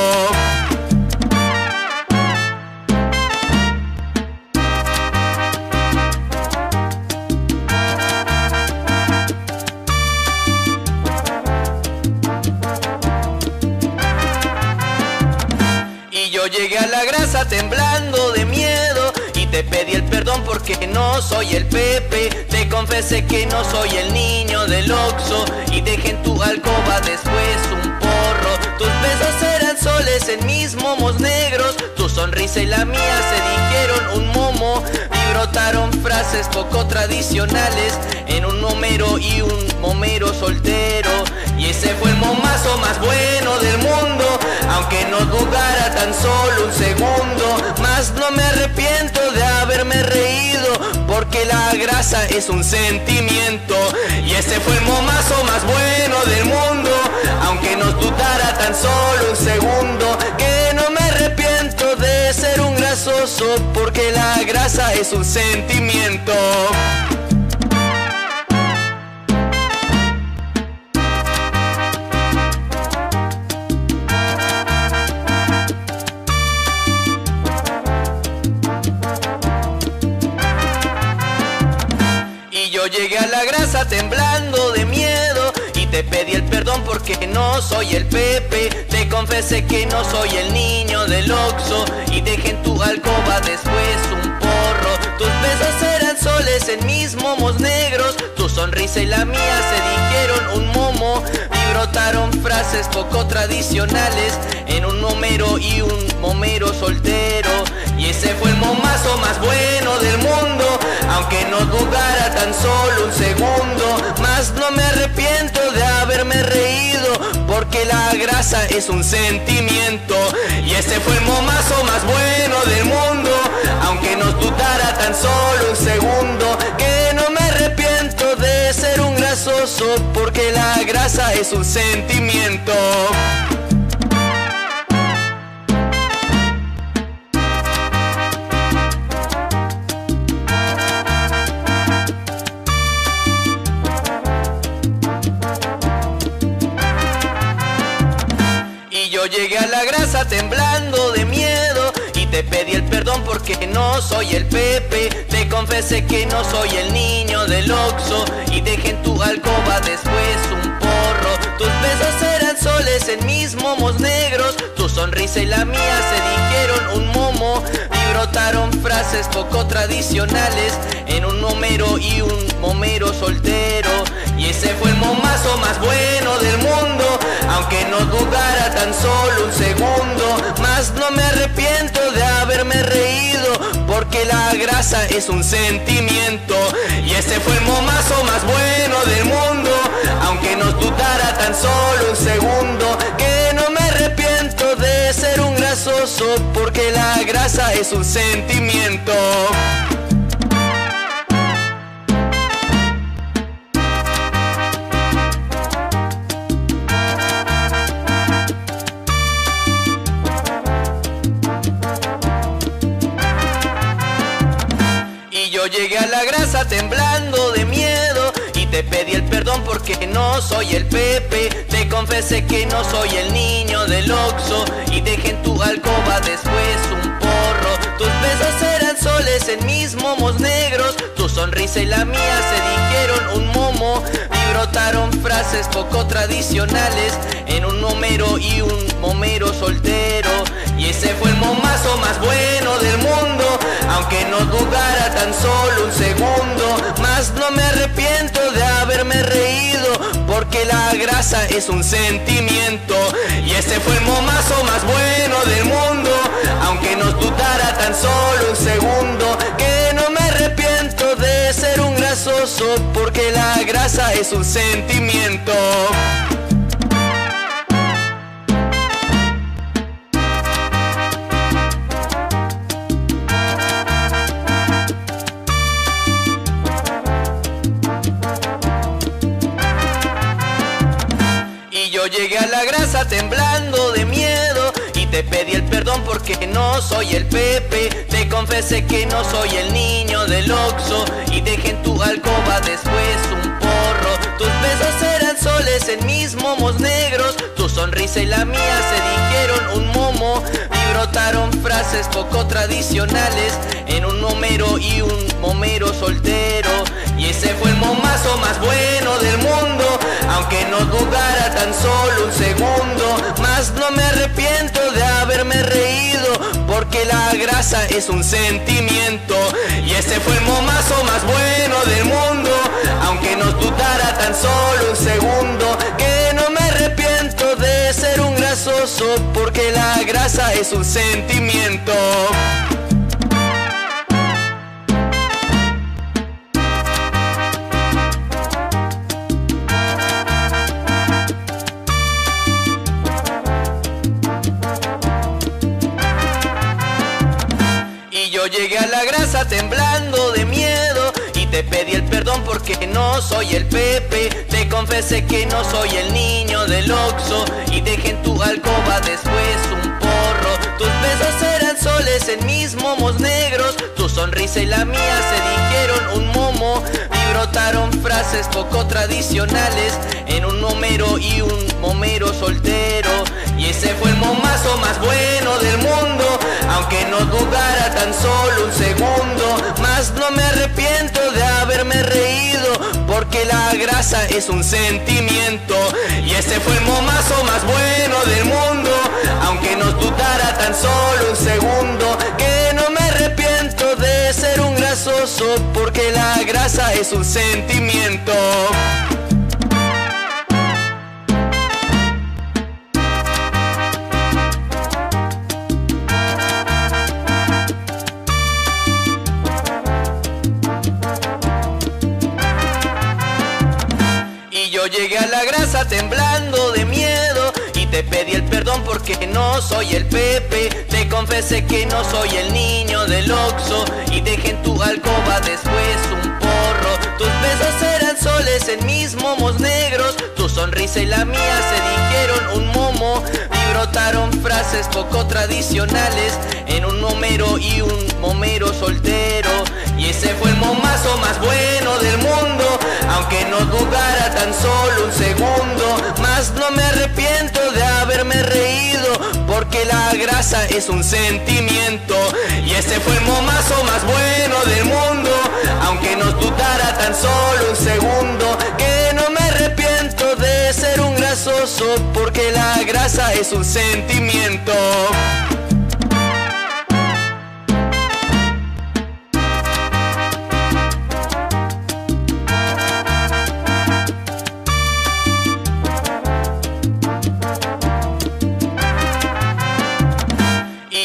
Yo llegué a la grasa temblando de miedo y te pedí el perdón porque no soy el Pepe. Te confesé que no soy el niño del Oxxo y dejé en tu alcoba después un porro. Tus besos eran soles en mis momos negros, tu sonrisa y la mía se dijeron un momo y brotaron frases poco tradicionales en un momero y un momero soltero. Y ese fue el momazo más bueno del mundo, aunque no dudara tan solo un segundo. Mas no me arrepiento de haberme reído, porque la grasa es un sentimiento. Y ese fue el momazo más bueno del mundo, aunque no dudara tan solo un segundo. Que no me arrepiento de ser un grasoso, porque la grasa es un sentimiento. Yo llegué a la grasa temblando de miedo y te pedí el perdón porque no soy el Pepe. Te confesé que no soy el niño del Oxxo y dejé en tu alcoba después un porro. Tus besos eran soles en mis momos negros, tu sonrisa y la mía se dijeron un momo y brotaron frases poco tradicionales en un momero y un momero soltero. Y ese fue el momazo más bueno del mundo, aunque no dudara tan solo un segundo. Mas no me arrepiento de haberme reído, porque la grasa es un sentimiento. Y ese fue el momazo más bueno del mundo, aunque no dudara tan solo un segundo. Que no me arrepiento de ser un grasoso, porque la grasa es un sentimiento. Yo llegué a la grasa temblando de miedo y te pedí el perdón porque no soy el Pepe. Te confesé que no soy el niño del Oxxo y dejé en tu alcoba después un porro. Tus besos eran soles en mis momos negros, tu sonrisa y la mía se dijeron un momo y brotaron frases poco tradicionales en un momero y un momero soltero. Y ese fue el momazo más bueno del mundo, aunque no dudara tan solo un segundo. Mas no me arrepiento de haberme reído, porque la grasa es un sentimiento. Y ese fue el momazo más bueno del mundo, aunque no dudara tan solo un segundo. Que no me arrepiento de ser un grasoso, porque la grasa es un sentimiento. Yo llegué a la grasa temblando de miedo y te pedí el perdón porque no soy el Pepe. Te confesé que no soy el niño del Oxxo y dejé en tu alcoba después un porro. Tus besos eran soles en mis momos negros, tu sonrisa y la mía se dijeron un momo y brotaron frases poco tradicionales en un momero y un momero soltero. Y ese fue el momazo más bueno del mundo, aunque no dudara tan solo un segundo. Mas no me arrepiento de haberme reído, porque porque la grasa es un sentimiento. Y ese fue el momazo más bueno del mundo, aunque nos dudara tan solo un segundo, que no me arrepiento de ser un grasoso, porque la grasa es un sentimiento. Yo llegué a la grasa temblando de miedo y te pedí el perdón porque no soy el Pepe. Te confesé que no soy el niño del Oxxo y dejé en tu alcoba después un porro. Tus besos eran soles en mis momos negros, tu sonrisa y la mía se dijeron un momo y brotaron frases poco tradicionales en un momero y un momero soltero. Y ese fue el momazo más bueno del mundo, aunque no dudara tan solo un segundo. Mas no me arrepiento de haberme reído, porque la grasa es un sentimiento. Y ese fue el momazo más bueno del mundo, aunque no dudara tan solo un segundo, que no me arrepiento de ser un grasoso, porque la grasa es un sentimiento. Yo llegué a la grasa temblando de miedo y te pedí el perdón porque no soy el Pepe. Te confesé que no soy el niño del Oxxo y dejé en tu alcoba después un porro. Tus besos eran soles en mis momos negros, tu sonrisa y la mía se dijeron un momo y brotaron frases poco tradicionales en un momero y un momero soltero. Y ese fue el momazo más bueno del mundo, aunque no dudara tan solo un segundo. Mas no me arrepiento de haberme reído, porque la grasa es un sentimiento. Y ese fue el momazo más bueno del mundo, aunque no dudara tan solo un segundo, que no me arrepiento de ser un grasoso, porque la grasa es un sentimiento. Yo llegué a la grasa temblando de miedo y te pedí el perdón porque no soy el Pepe. Te confesé que no soy el niño del Oxxo y dejé en tu alcoba después un porro. Tus besos eran soles en mis momos negros, tu sonrisa y la mía se dijeron un momo y brotaron frases poco tradicionales en un momero y un momero soltero. Y ese fue el momazo más bueno del mundo, aunque no dudara tan solo un segundo. Mas no me arrepiento de haberme reído, porque la grasa es un sentimiento. Y ese fue el momazo más bueno del mundo, aunque no dudara tan solo un segundo, que no me arrepiento de ser un grasoso, porque la grasa es un sentimiento.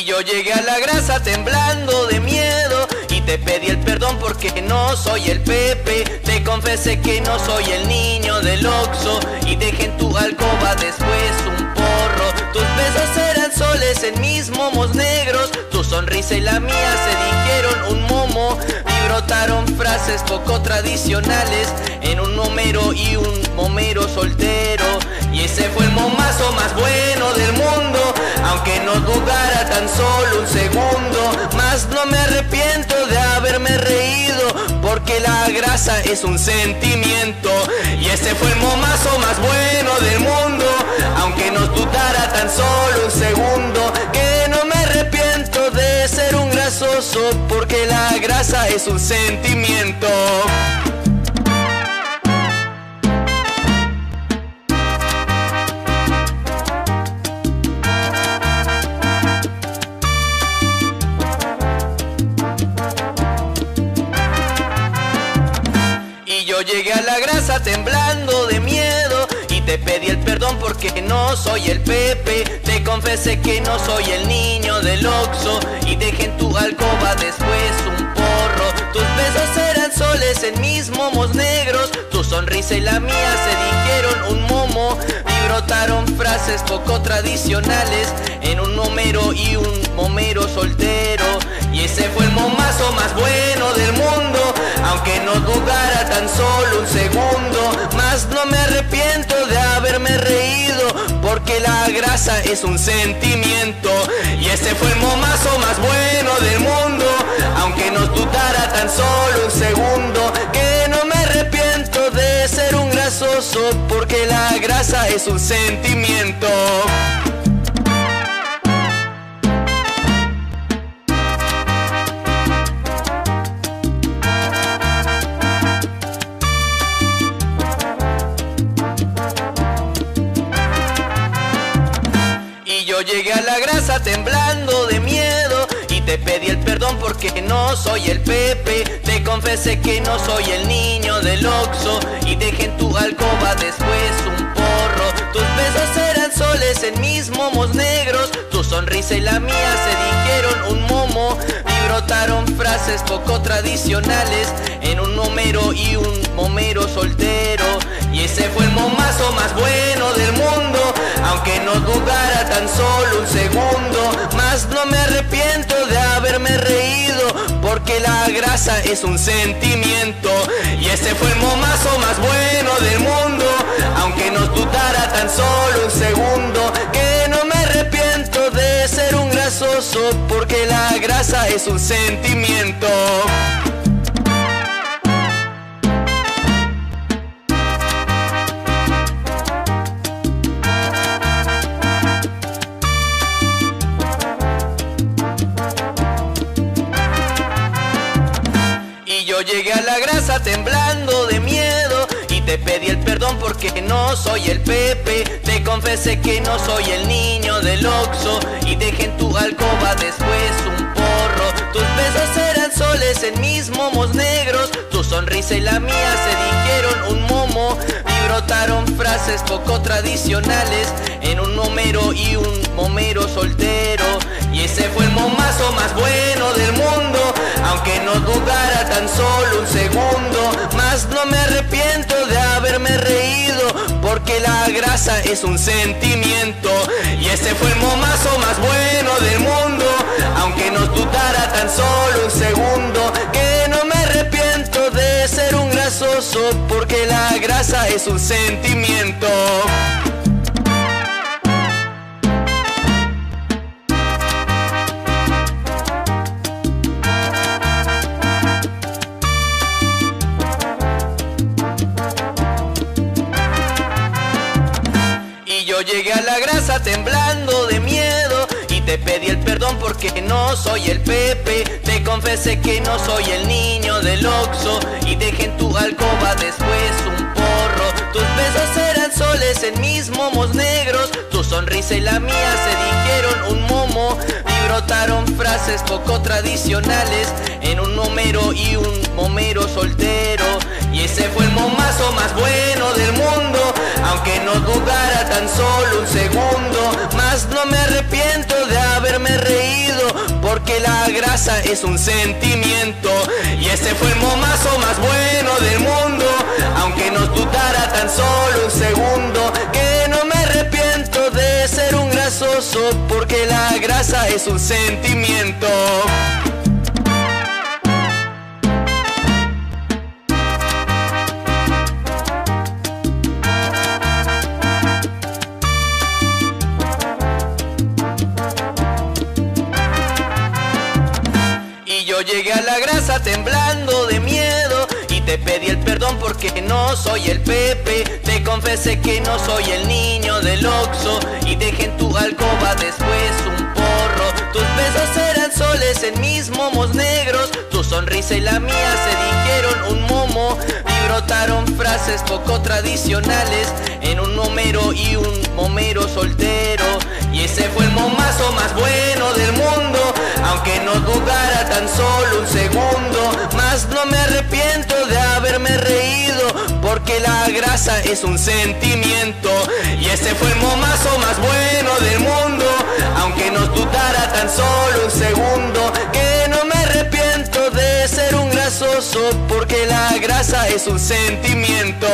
Yo llegué a la grasa temblando de miedo y te pedí el perdón porque no soy el Pepe. Te confesé que no soy el niño del Oxxo y dejé en tu alcoba después un porro. Tus besos eran soles en mis momos negros, tu sonrisa y la mía se dijeron un momo y brotaron frases poco tradicionales en un momero y un momero soltero. Y ese fue el momazo más bueno del mundo, aunque no dudara tan solo un segundo. Mas no me arrepiento de haberme reído, porque la grasa es un sentimiento. Y ese fue el momazo más bueno del mundo, aunque no dudara tan solo un segundo, que no me arrepiento de ser un grasoso, porque la grasa es un sentimiento. Yo llegué a la grasa temblando de miedo te pedí el perdón porque no soy el Pepe. Te confesé que no soy el niño del Oxxo y dejé en tu alcoba después un porro. Tus besos eran soles en mis momos negros, tu sonrisa y la mía se dijeron un momo. Y brotaron frases poco tradicionales en un momero y un momero soltero. Y ese fue el momazo más bueno del mundo, aunque no dudara tan solo un segundo. Mas no me arrepiento de haberme reído, porque la grasa es un sentimiento. Y ese fue el momazo más bueno del mundo, aunque no dudara tan solo un segundo. Que no me arrepiento de ser un grasoso, porque la grasa es un sentimiento. Yo llegué a la grasa temblando de miedo y te pedí el perdón porque no soy el Pepe. Te confesé que no soy el niño del Oxxo y dejé en tu alcoba después un porro. Tus besos eran soles en mis momos negros, tu sonrisa y la mía se dijeron un momo. Y brotaron frases poco tradicionales en un momero y un momero soltero. Y ese fue el momazo más bueno del mundo, aunque no dudara tan solo un segundo. Mas no me arrepiento de haberme reído, porque la grasa es un sentimiento. Y ese fue el momazo más bueno del mundo, aunque no dudara tan solo un segundo. Que no me arrepiento de ser un grasoso, porque la grasa es un sentimiento. Yo llegué a la grasa temblando de miedo y te pedí el perdón porque no soy el Pepe. Te confesé que no soy el niño del Oxxo y dejé en tu alcoba después un porro. Tus besos eran soles en mis momos negros, tu sonrisa y la mía se dijeron un momo. Y brotaron frases poco tradicionales en un momero y un momero soltero. Y ese fue el momazo más bueno del mundo, aunque no dudara tan solo un segundo. Mas no me arrepiento de haberme reído, porque la grasa es un sentimiento. Y ese fue el momazo más bueno del mundo, aunque no dudara tan solo un segundo. Que no me arrepiento de ser un grasoso, porque la grasa es un sentimiento. Yo llegué a la grasa temblando de miedo y te pedí el perdón porque no soy el Pepe. Te confesé que no soy el niño del Oxxo y dejé en tu alcoba después un porro. Tus besos eran soles en mis momos negros, tu sonrisa y la mía se dijeron un momo. Y brotaron frases poco tradicionales en un momero y un momero soltero. Y ese fue el momazo más bueno del mundo, aunque no dudara tan solo un segundo. Mas no me arrepiento de haberme reído, porque la grasa es un sentimiento. Y ese fue el momazo más bueno del mundo, aunque no dudara tan solo un segundo. Que no me arrepiento de ser un grasoso, porque la grasa es un sentimiento. Yo llegué a la grasa temblando de miedo y te pedí el perdón porque no soy el Pepe. Te confesé que no soy el niño del Oxxo y dejé en tu alcoba después un porro. Tus besos eran soles en mis momos negros, tu sonrisa y la mía se dijeron un momo. Y brotaron frases poco tradicionales en un momero y un momero soltero. Y ese fue el momazo más bueno del mundo, aunque no dudara tan solo un segundo. Mas no me arrepiento de haberme reído, porque la grasa grasa es un sentimiento. Y ese fue el momazo más bueno del mundo, aunque nos dudara tan solo un segundo. Que no me arrepiento de ser un grasoso, porque la grasa es un sentimiento.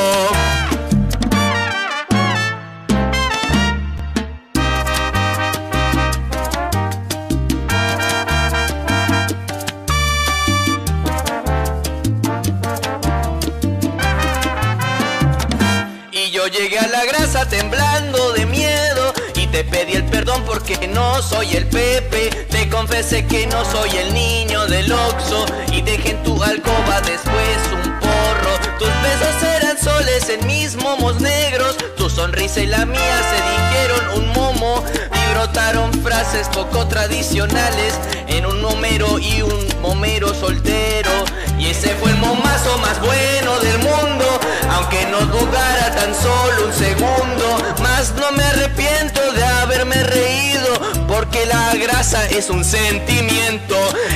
Yo llegué a la grasa temblando de miedo y te pedí el perdón porque no soy el Pepe. Te confesé que no soy el niño del Oxxo y dejé en tu alcoba después un porro. Tus besos eran soles en mis momos negros, tu sonrisa y la mía se dijeron un momo. Y brotaron frases poco tradicionales en un momero y un momero soltero. Y ese fue el momazo más bueno del mundo, aunque no dudara tan solo un segundo. Mas no me arrepiento de haberme reído, porque la grasa es un sentimiento.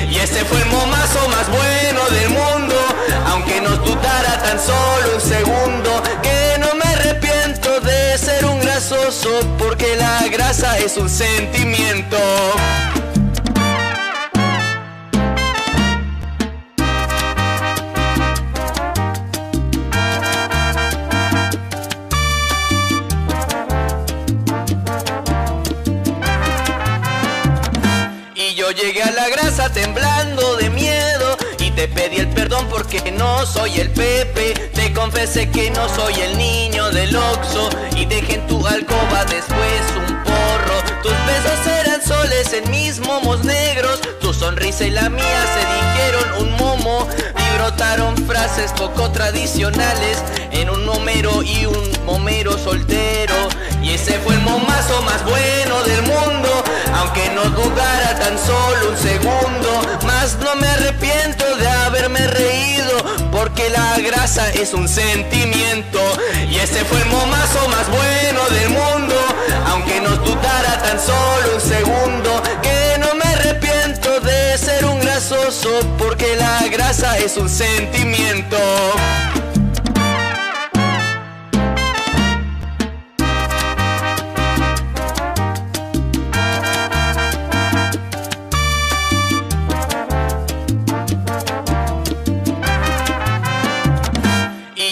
Y ese fue el momazo más bueno del mundo, aunque no dudara tan solo un segundo. Que no me arrepiento de ser un grasoso, porque la grasa es un sentimiento. Yo llegué a la grasa temblando de miedo y te pedí el perdón porque no soy el Pepe. Te confesé que no soy el niño del Oxxo y dejé en tu alcoba después un porro. Tus besos eran soles en mis momos negros, tu sonrisa y la mía se dijeron un momo. Y brotaron frases poco tradicionales en un momero y un momero soltero. Y ese fue el momazo más bueno del mundo, aunque no dudara tan solo un segundo. Mas no me arrepiento de haberme reído, porque la grasa es un sentimiento. Y ese fue el momazo más bueno del mundo, aunque no dudara tan solo un segundo. Que no me arrepiento de ser un grasoso, porque la grasa es un sentimiento.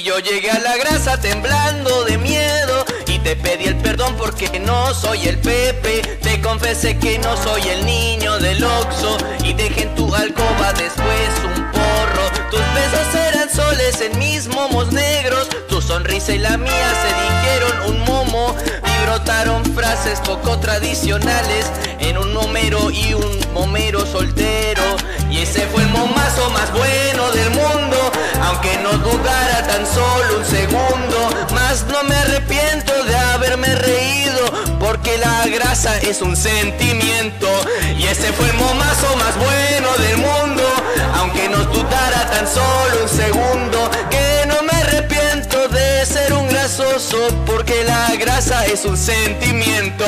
Yo llegué a la grasa temblando de miedo y te pedí el perdón porque no soy el Pepe. Te confesé que no soy el niño del Oxxo y dejé en tu alcoba después un porro. Tus besos eran soles en mis momos negros, tu sonrisa y la mía se dijeron un momo. Y brotaron frases poco tradicionales en un momero y un momero soltero. Y ese fue el momazo más bueno del mundo, aunque no dudara tan solo un segundo. Mas no me arrepiento de haberme reído, porque la grasa es un sentimiento. Y ese fue el momazo más bueno del mundo, aunque no dudara tan solo un segundo. Que no me arrepiento de ser un grasoso, porque la grasa es un sentimiento.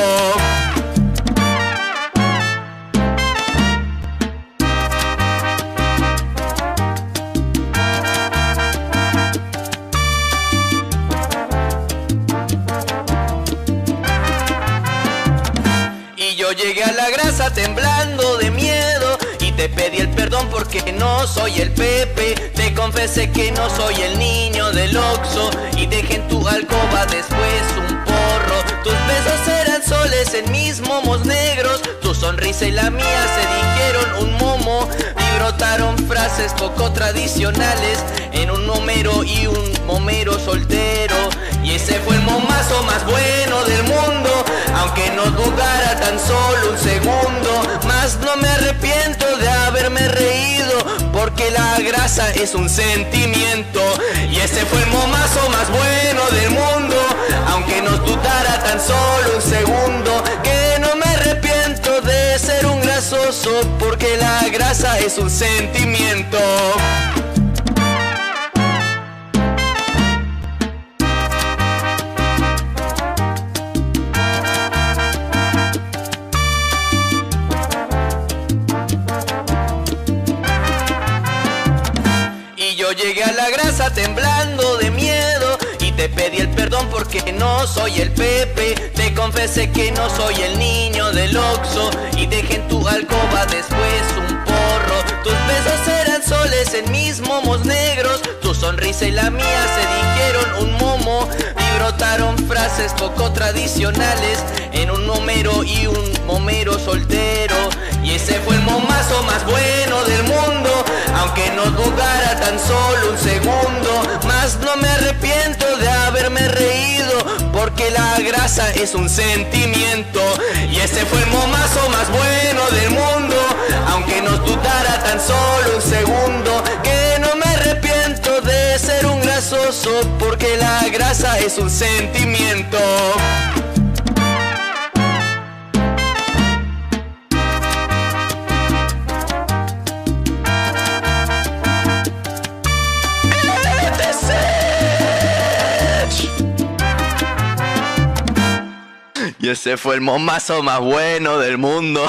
Yo llegué a la grasa temblando de miedo y te pedí el perdón porque no soy el Pepe. Te confesé que no soy el niño del Oxxo y dejé en tu alcoba después un porro. Tus besos eran soles en mis momos negros, tu sonrisa y la mía se dijeron un momo. Y brotaron frases poco tradicionales en un momero y un momero soltero. Y ese fue el momazo más bueno del mundo, aunque no dudara tan solo un segundo. Mas no me arrepiento de haberme reído, porque la grasa es un sentimiento. Y ese fue el momazo más bueno del mundo, aunque no dudara tan solo un segundo. Que no me arrepiento de ser un grasoso, porque la grasa es un sentimiento. Yo llegué a la grasa temblando de miedo y te pedí el perdón porque no soy el Pepe. Te confesé que no soy el niño del Oxxo y dejé en tu alcoba después un porro. Tus besos eran soles en mis momos negros, tu sonrisa y la mía se dijeron un momo y brotaron frases poco tradicionales en un momero y un momero soltero. Y ese fue el momazo más bueno del mundo, aunque no dudara tan solo un segundo. Mas no me arrepiento de haberme reído, porque la grasa es un sentimiento. Y ese fue el momazo más bueno del mundo, aunque no dudara tan solo un segundo. Que no me arrepiento de ser un grasoso, porque la grasa es un sentimiento. Y ese fue el momazo más bueno del mundo.